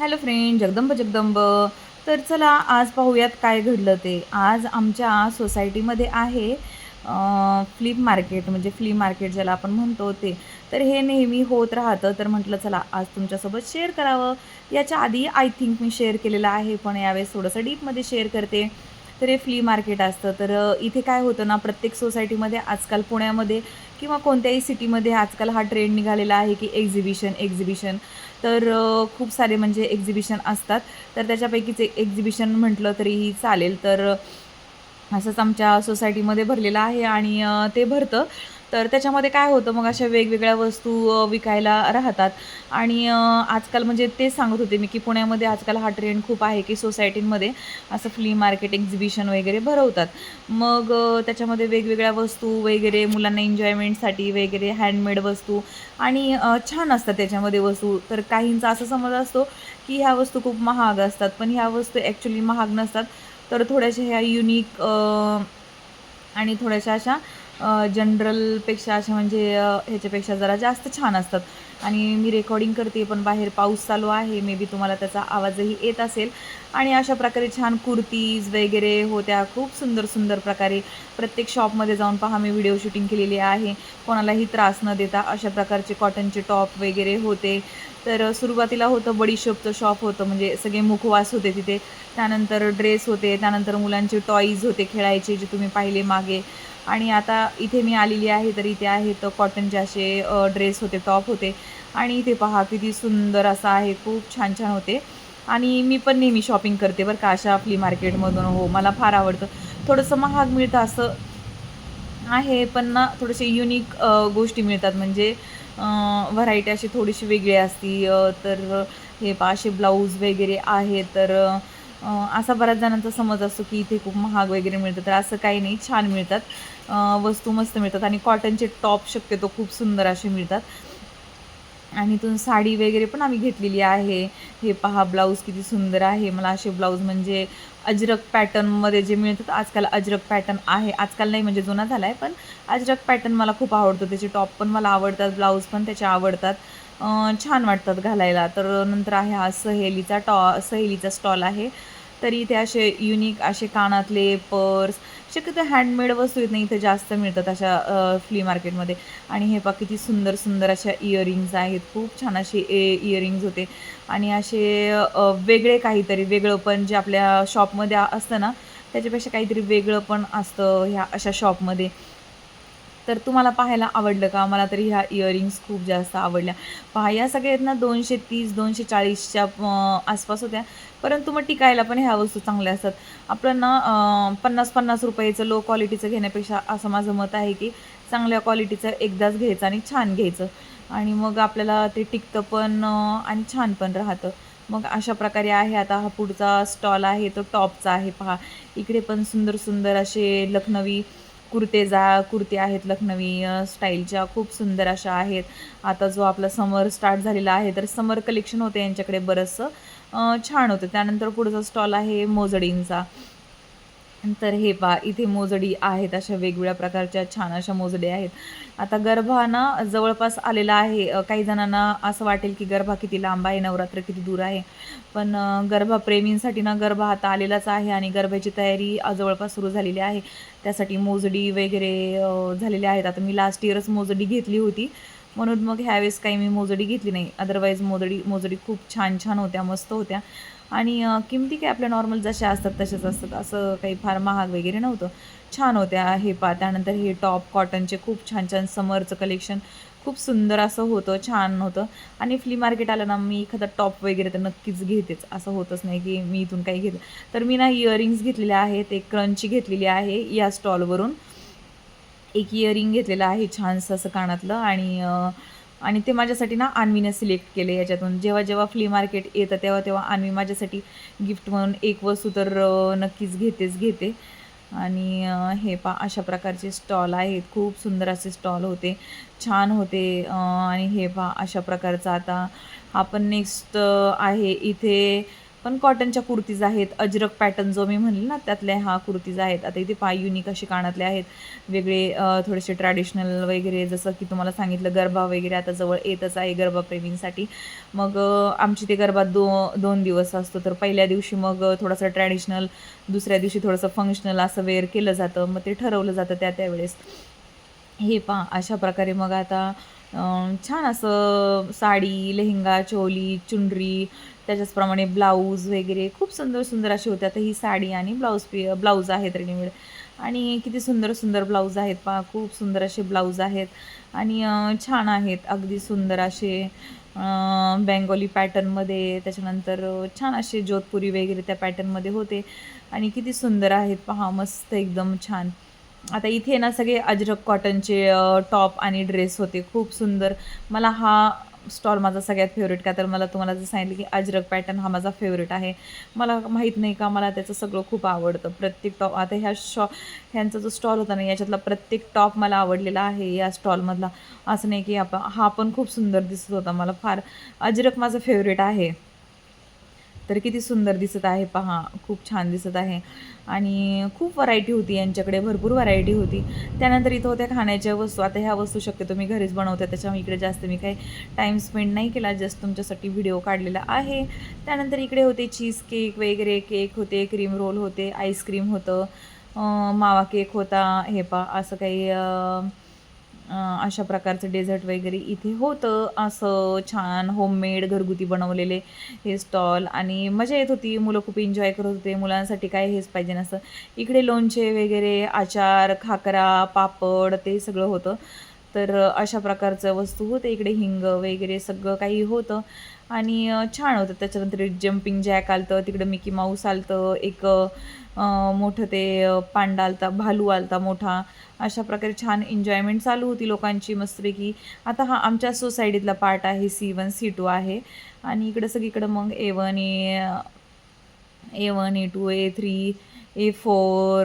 Hello friend, Jagdamb Jagdamb. तर चला आज पाहूयात काय घडलं ते. आज आमच्या सोसायटीमध्ये आहे फ्लिप मार्केट, म्हणजे फ्ली मार्केट ज्याला आपण म्हणतो ते. तर हे नेहमी होत राहतं, तर म्हटलं चला आज तुमच्यासोबत शेअर करावं. याच्या आधी आय थिंक मी शेअर केलेलं आहे, पण यावेळेस थोडंसं डीपमध्ये शेअर करते. तर हे फ्ली मार्केट असतं. तर इथे काय होतं ना, प्रत्येक सोसायटीमध्ये आजकाल पुण्यामध्ये किंवा कोणत्याही सिटीमध्ये आजकाल हा ट्रेंड निघालेला आहे की एक्झिबिशन. तर खूप सारे म्हणजे एक्झिबिशन असतात. तर त्याच्यापैकीच एक एक्झिबिशन म्हटलं तरीही चालेल. तर असंच आमच्या सोसायटीमध्ये भरलेलं आहे आणि ते भरतं. तर त्याच्यामध्ये काय होतं, मग अशा वेगवेगळ्या वस्तू विकायला राहतात आणि आजकाल म्हणजे तेच सांगत होते मी, की पुण्यामध्ये आजकाल हा ट्रेंड खूप आहे, की सोसायटींमध्ये असं फ्ली मार्केट एक्झिबिशन वगैरे भरवतात. मग त्याच्यामध्ये वेगवेगळ्या वस्तू वगैरे मुलांना एन्जॉयमेंटसाठी वगैरे हँडमेड वस्तू आणि छान असतात त्याच्यामध्ये वस्तू. तर काहींचा असा समज असतो, की ह्या वस्तू खूप महाग असतात, पण ह्या वस्तू ॲक्चुअली महाग नसतात. तर थोड्याशा ह्या युनिक आणि थोड्याशा अशा जनरलपेक्षा अशा म्हणजे ह्याच्यापेक्षा जरा जास्त छान असतात. आणि मी रेकॉर्डिंग करते, पण बाहेर पाऊस चालू आहे. मे बी तुम्हाला त्याचा आवाजही येत असेल. आणि अशा प्रकारे छान कुर्तीज वगैरे होत्या. खूप सुंदर सुंदर प्रकारे प्रत्येक शॉपमध्ये जाऊन पहा, मी व्हिडिओ शूटिंग केलेली आहे. कोणालाही त्रास न देता अशा प्रकारचे कॉटनचे टॉप वगैरे होते. तर सुरुवातीला होतं बडीशोपचं शॉप होतं, म्हणजे सगळे मुखवास होते तिथे. त्यानंतर ड्रेस होते, त्यानंतर मुलांचे टॉईज होते खेळायचे, जे तुम्ही पाहिले मागे. आणि आता इथे मी आलेली आहे, तर इथे आहेत कॉटनचे असे ड्रेस होते, टॉप होते. आणि इथे पहा किती सुंदर असं आहे, खूप छान छान होते. आणि मी पण नेहमी शॉपिंग करते बरं का अशा फ्ली मार्केटमधून. हो, मला फार आवडतं. थोडंसं महाग मिळतं असं आहे, पण ना थोडेसे युनिक गोष्टी मिळतात, म्हणजे व्हरायटी अशी थोडीशी वेगळी असती. तर हे पहा असे ब्लाऊज वगैरे आहेत. तर असा बऱ्याच जणांचा समज असतो की इथे खूप महाग वगैरे मिळतं, तर असं काही नाही, छान मिळतात. वस्तू मस्त मिळतात आणि कॉटनचे टॉप शक्यतो खूप सुंदर असे मिळतात. आणि इथून साडी वगैरे पण आम्ही घेतलेली आहे. हे पहा ब्लाऊज किती सुंदर आहे. मला असे ब्लाऊज म्हणजे अजरक पॅटर्नमध्ये जे मिळतात आजकाल, अजरक पॅटर्न आहे. आजकाल नाही, म्हणजे जुना झाला आहे, पण अजरक पॅटर्न मला खूप आवडतो. त्याचे टॉप पण मला आवडतात, ब्लाऊज पण त्याचे आवडतात. छान वाटतात घालायला. तर नंतर आहे हा सहेलीचा स्टॉल आहे. तर इथे असे युनिक असे कानातले, पर्स, शक्यतो हँडमेड वस्तू आहेत ना इथे जास्त मिळतात अशा फ्ली मार्केटमध्ये. आणि हे पहा किती सुंदर सुंदर अशा इयरिंग्ज आहेत. खूप छान असे इयरिंग्ज होते. आणि असे वेगळे काहीतरी वेगळं पण जे आपल्या शॉपमध्ये असतं ना, त्याच्यापेक्षा काहीतरी वेगळं पण असतं ह्या अशा शॉपमध्ये. तर तुम्हाला पाहायला आवडलं का? मला तरी ह्या इयरिंग्स खूप जास्त आवडल्या. पहा या सगळ्या आहेत ना 230-240च्या आसपास होत्या. परंतु मग टिकायला पण ह्या वस्तू चांगल्या असतात. आपलं ना ₹50-50 लो क्वालिटीचं घेण्यापेक्षा असं माझं मत आहे, की चांगल्या क्वालिटीचं एकदाच घ्यायचं आणि छान घ्यायचं. आणि मग आपल्याला ते टिकतं पण आणि छान पण राहतं. मग अशा प्रकारे आहे. आता हा पुढचा स्टॉल आहे तो टॉपचा आहे पहा. इकडे पण सुंदर सुंदर असे लखनवी कुर्ते आहेत लखनवी स्टाईलच्या, खूप सुंदर अशा आहेत. आता जो आपला समर स्टार्ट झालेला आहे, तर समर कलेक्शन होतं यांच्याकडे बरचसं. छान होतं. त्यानंतर पुढचा स्टॉल आहे मोजडींचा. तर हे पहा इथे मोजडी आहेत, अशा वेगवेगळ्या प्रकारच्या छान अशा मोजडी आहेत. आता गरबा ना जवळपास आलेला आहे. काही जणांना असं वाटेल की गरबा किती लांब आहे, नवरात्र किती दूर आहे. पण गरबा प्रेमींसाठी ना गरबा आता आलेलाच आहे आणि गरब्याची तयारी जवळपास सुरू झालेली आहे. त्यासाठी मोजडी वगैरे झालेले आहेत. आता मी लास्ट इयरच मोजडी घेतली होती. म्हणून मग ह्यावेळेस काही मी मोजडी घेतली नाही. अदरवाईज मोजडी मोजडी खूप छान छान होत्या, मस्त होत्या. आणि किमती काय आपल्या नॉर्मल जशा असतात तशाच असतात. असं काही फार महाग वगैरे नव्हतं. छान होत्या. हे पहा त्यानंतर हे टॉप कॉटनचे खूप छान छान समरचं कलेक्शन खूप सुंदर असं होतं, छान होतं. आणि फ्ली मार्केट आलं ना, मी एखादा टॉप वगैरे तर नक्कीच घेतेच. असं होतच नाही की मी इथून काही घेते. तर मी ना इयरिंग्ज घेतलेल्या आहेत. एक क्रंची घेतलेली आहे या स्टॉलवरून. एक इयरिंग घेतलेलं आहे छानसं असं कानातलं. आणि ते माझ्यासाठी ना अन्वीने सिलेक्ट केले याच्यातून. जेव्हा जेव्हा फ्ली मार्केट येतं तेव्हा तेव्हा अन्वी माझ्यासाठी गिफ्ट म्हणून एक वस्तू तर नक्कीच घेते. आणि हे पहा अशा प्रकारचे स्टॉल आहेत. खूप सुंदर असे स्टॉल होते, छान होते. आणि हे पहा अशा प्रकारचं आता आपण नेक्स्ट आहे इथे पण कॉटनच्या कुर्तीज आहेत. अजरक पॅटर्न जो मी म्हणले ना, त्यातल्या ह्या कुर्तीज आहेत. आता इथे पहा युनिक असे कानातले आहेत. वेगळे थोडेसे ट्रॅडिशनल वगैरे, जसं की तुम्हाला सांगितलं गरबा वगैरे आता जवळ येतच आहे गरबाप्रेमींसाठी. मग आमची ते गरबा 2 दिवस असतो. तर पहिल्या दिवशी मग थोडंसं ट्रॅडिशनल, दुसऱ्या दिवशी थोडंसं फंक्शनल असं वेअर केलं जातं. मग ते ठरवलं जातं त्यावेळेस. हे पहा अशा प्रकारे मग आता छान असं साडी, लेहेंगा, चोली, चुनरी, त्याच्याचप्रमाणे ब्लाऊज वगैरे खूप सुंदर सुंदर असे होते. आता ही साडी आणि ब्लाऊज आहेत रेडीमेड, आणि किती सुंदर सुंदर ब्लाऊज आहेत पहा. खूप सुंदर असे ब्लाऊज आहेत आणि छान आहेत अगदी सुंदर असे, बेंगॉली पॅटर्नमध्ये. त्याच्यानंतर छान असे जोधपुरी वगैरे त्या पॅटर्नमध्ये होते आणि किती सुंदर आहेत पहा, मस्त एकदम छान. आता इथे ना सगळे अजरक कॉटनचे टॉप आणि ड्रेस होते. खूप सुंदर. मला हा स्टॉल माझा सगळ्यात फेवरेट, का तर मला तुम्हाला जर सांगितलं की अजरक पॅटर्न हा माझा फेवरेट आहे. मला माहीत नाही का, मला त्याचं सगळं खूप आवडतं. प्रत्येक टॉप, आता ह्यांचा जो स्टॉल होता ना, याच्यातला प्रत्येक टॉप मला आवडलेला आहे या स्टॉलमधला. असं नाही की हा पण खूप सुंदर दिसत होता. मला फार अजरक माझं फेवरेट आहे. तर किती सुंदर दिसत आहे पहा, खूप छान दिसत आहे आणि खूप व्हरायटी होती यांच्याकडे, भरपूर व्हरायटी होती. त्यानंतर इथं होत्या खाण्याच्या वस्तू. आता ह्या वस्तू शक्यतो मी घरीच बनवते, त्याच्यामुळे इकडे जास्त मी काही टाईम स्पेंड नाही केला, जस्ट तुमच्यासाठी व्हिडिओ काढलेला आहे. त्यानंतर इकडे होते चीज केक वगैरे, केक होते, क्रीम रोल होते, आईस्क्रीम होतं, मावा केक होता. हे पहा असं काही अशा प्रकारचं डेझर्ट वगैरे इथे होतं. असं छान होममेड घरगुती बनवलेले हे स्टॉल, आणि मजा येत होती. मुलं खूप एन्जॉय करत होते. मुलांसाठी काय हेच पाहिजे नसतं. इकडे लोणचे वगैरे, आचार, खाकरा, पापड ते सगळं होतं. तर अशा प्रकारचं वस्तू होते इकडे. हिंग वगैरे सगळं काही होतं आणि छान होतं. त्याच्यानंतर एक जंपिंग जॅक आलं तिकडं, मिकी माऊस आलं एक मोठं ते पांडा आलता, भालू आलता मोठा. अशा प्रकारे छान एन्जॉयमेंट चालू होती लोकांची मस्तपैकी. आता हा आमच्या सोसायटीतला पार्ट आहे, C1 C2 आहे आणि इकडं सगळीकडं मग A1 A1 A2 A3 A4